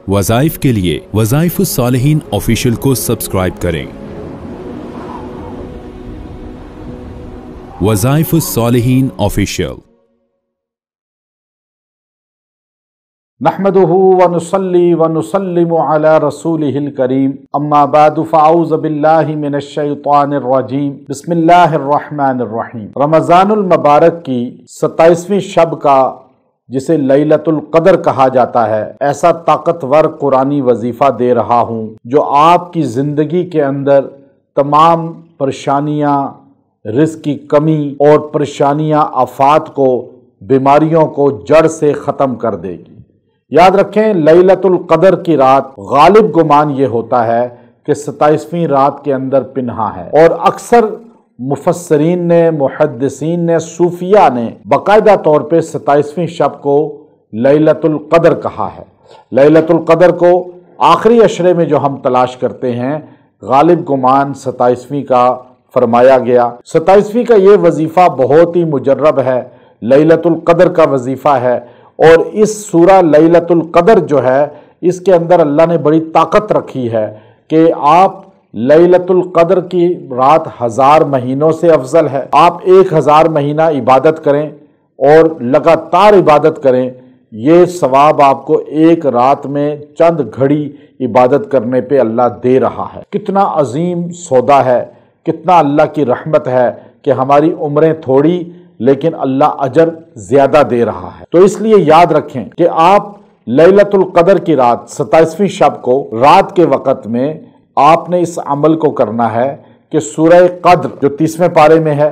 वज़ाइफ के लिए वज़ाइफुस सालिहीन ऑफिशियल को सब्सक्राइब करें। वज़ाइफुस सालिहीन ऑफिशियल। नहमदुहु व नुसल्ली व नुसल्लिमु अला रसूलिहिल करीम, अम्मा बादु फ़अऊज़ु बिल्लाहि मिनश शैतानिर रजीम, बिस्मिल्लाहिर रहमानिर रहीम। रमज़ानुल मुबारक की 27वीं शब का, जिसे लैलतुल क़द्र कहा जाता है, ऐसा ताकतवर कुरानी वजीफ़ा दे रहा हूँ जो आपकी ज़िंदगी के अंदर तमाम परेशानियाँ, रिज़्क़ की कमी और परेशानियाँ, आफ़ात को, बीमारियों को जड़ से ख़त्म कर देगी। याद रखें, लैलतुल क़द्र की रात गालिब गुमान ये होता है कि 27वीं रात के अंदर पिन्हा है, और अक्सर मुफस्सरीन ने, मुहद्दिसीन ने, सूफिया ने बाकायदा तौर पे 27वीं शब को लैलतुल क़द्र कहा है। लैलतुल क़द्र को आखिरी अशरे में जो हम तलाश करते हैं, गालिब गुमान 27वीं का फरमाया गया। 27वीं का ये वजीफ़ा बहुत ही मुजर्रब है, लैलतुल क़द्र का वजीफ़ा है। और इस सूरा लैलतुल क़द्र जो है, इसके अंदर अल्लाह ने बड़ी ताकत रखी है कि आप लैलतुल क़द्र की रात 1000 महीनों से अफजल है। आप 1000 महीना इबादत करें और लगातार इबादत करें, ये सवाब आपको एक रात में चंद घड़ी इबादत करने पे अल्लाह दे रहा है। कितना अजीम सौदा है, कितना अल्लाह की रहमत है कि हमारी उम्रें थोड़ी लेकिन अल्लाह अजर ज्यादा दे रहा है। तो इसलिए याद रखें कि आप लैलतुल क़द्र की रात 27वीं शब को रात के वक़्त में आपने इस अमल को करना है कि सूरह क़द्र जो 30वें पारे में है,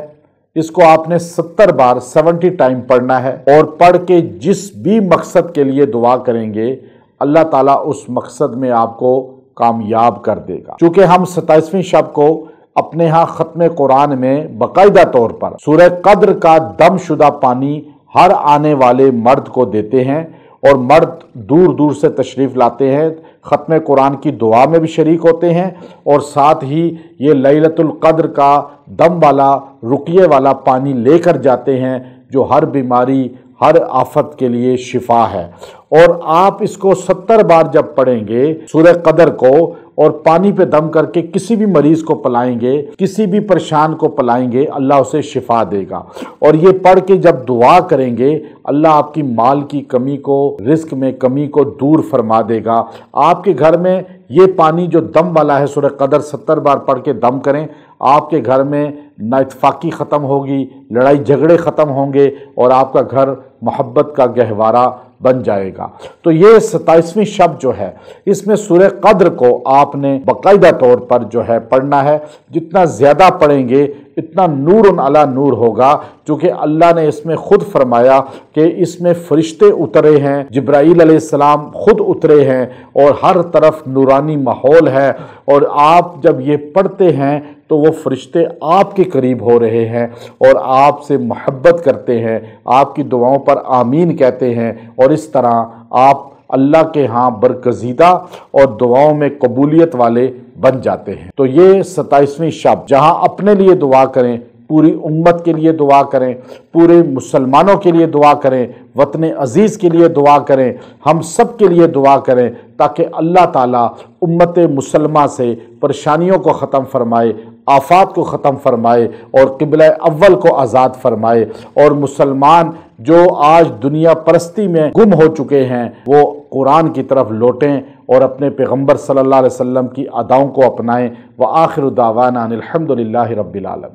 इसको आपने 70 बार 70 टाइम पढ़ना है, और पढ़ के जिस भी मकसद के लिए दुआ करेंगे, अल्लाह ताला उस मकसद में आपको कामयाब कर देगा। चूँकि हम 27वीं शब को अपने यहाँ ख़त्म कुरान में बाकायदा तौर पर सूरह क़द्र का दमशुदा पानी हर आने वाले मर्द को देते हैं, और मर्द दूर दूर से तशरीफ़ लाते हैं, ख़त्म कुरान की दुआ में भी शरीक होते हैं, और साथ ही ये लैलतुल क़द्र का दम वाला, रुकिये वाला पानी लेकर जाते हैं, जो हर बीमारी, हर आफत के लिए शिफा है। और आप इसको 70 बार जब पढ़ेंगे सूरह क़द्र को, और पानी पे दम करके किसी भी मरीज को पिलाएंगे, किसी भी परेशान को पिलाएंगे, अल्लाह उसे शिफा देगा। और ये पढ़ के जब दुआ करेंगे, अल्लाह आपकी माल की कमी को, रिस्क में कमी को दूर फरमा देगा। आपके घर में ये पानी जो दम वाला है, सूरह क़द्र 70 बार पढ़ के दम करें, आपके घर में नाइतफाकी ख़त्म होगी, लड़ाई झगड़े ख़त्म होंगे, और आपका घर मोहब्बत का गहवारा बन जाएगा। तो ये 27वीं शब जो है, इसमें सूरह क़द्र को आपने बाकायदा तौर पर जो है पढ़ना है। जितना ज़्यादा पढ़ेंगे इतना नूर अला नूर होगा, क्योंकि अल्लाह ने इसमें खुद फरमाया कि इसमें फरिश्ते उतरे हैं, जिब्राईल अलैहिस्सलाम खुद उतरे हैं, और हर तरफ नूरानी माहौल है। और आप जब ये पढ़ते हैं तो वो फरिश्ते आपके करीब हो रहे हैं और आपसे मोहब्बत करते हैं, आपकी दुआओं पर आमीन कहते हैं, और इस तरह आप अल्लाह के यहाँ बरगज़ीदा और दुआओं में कबूलियत वाले बन जाते हैं। तो ये 27वीं शब, जहाँ अपने लिए दुआ करें, पूरी उम्मत के लिए दुआ करें, पूरे मुसलमानों के लिए दुआ करें, वतन अजीज़ के लिए दुआ करें, हम सब के लिए दुआ करें, ताकि अल्लाह ताला उम्मत मुसलमा से परेशानियों को ख़त्म फरमाए, आफात को ख़त्म फरमाए, और क़िबला अव्वल को आज़ाद फरमाए, और मुसलमान जो आज दुनिया परस्ती में गुम हो चुके हैं, वो कुरान की तरफ लौटें और अपने पैगम्बर सल्लल्लाहु अलैहि वसल्लम की अदाओं को अपनाएं। व आखिरु दावाना अनिल हम्दुलिल्लाहि रब्बिल आलमीन।